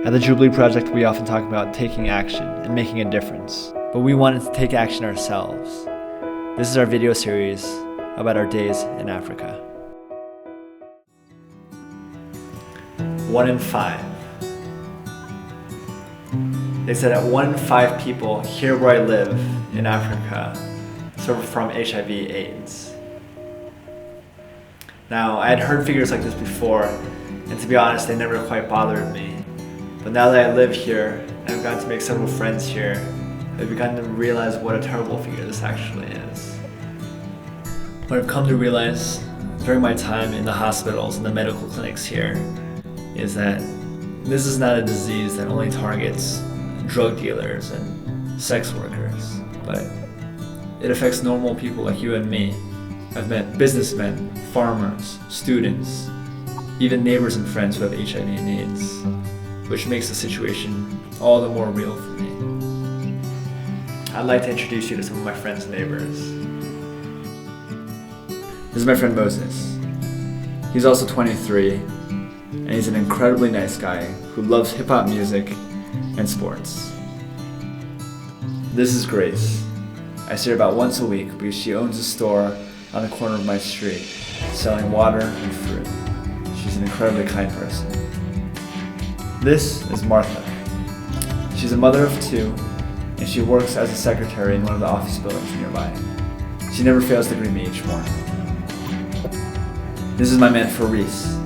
At the Jubilee Project, we often talk about taking action and making a difference, but we wanted to take action ourselves. This is our video series about our days in Africa. 1 in 5. They said that 1 in 5 people here where I live in Africa suffer from HIV/AIDS. Now, I had heard figures like this before, and to be honest, they never quite bothered me. But now that I live here, and I've gotten to make several friends here, I've begun to realize what a terrible figure this actually is. What I've come to realize during my time in the hospitals and the medical clinics here is that this is not a disease that only targets drug dealers and sex workers, but it affects normal people like you and me. I've met businessmen, farmers, students, even neighbors and friends who have HIV and AIDS, which makes the situation all the more real for me. I'd like to introduce you to some of my friends and neighbors. This is my friend Moses. He's also 23, and he's an incredibly nice guy who loves hip-hop music and sports. This is Grace. I see her about once a week because she owns a store on the corner of my street, selling water and fruit. She's an incredibly kind person. This is Martha. She's a mother of 2, and she works as a secretary in one of the office buildings nearby. She never fails to greet me each morning. This is my man Faris.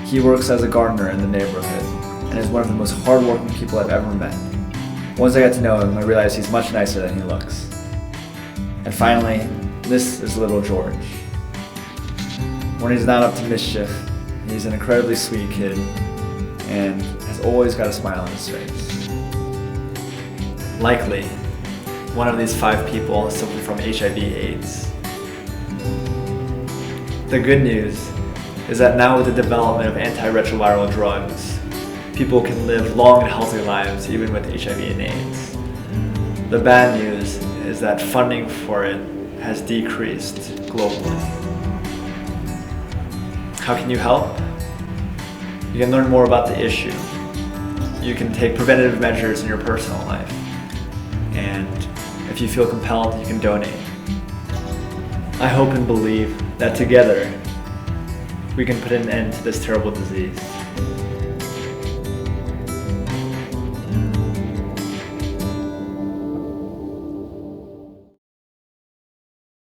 He works as a gardener in the neighborhood and is one of the most hardworking people I've ever met. Once I got to know him, I realized he's much nicer than he looks. And finally, this is little George. When he's not up to mischief, he's an incredibly sweet kid and has always got a smile on his face. Likely, one of these 5 people suffer from HIV/AIDS. The good news is that now with the development of antiretroviral drugs, people can live long and healthy lives even with HIV and AIDS. The bad news is that funding for it has decreased globally. How can you help? You can learn more about the issue. You can take preventative measures in your personal life. And if you feel compelled, you can donate. I hope and believe that together we can put an end to this terrible disease.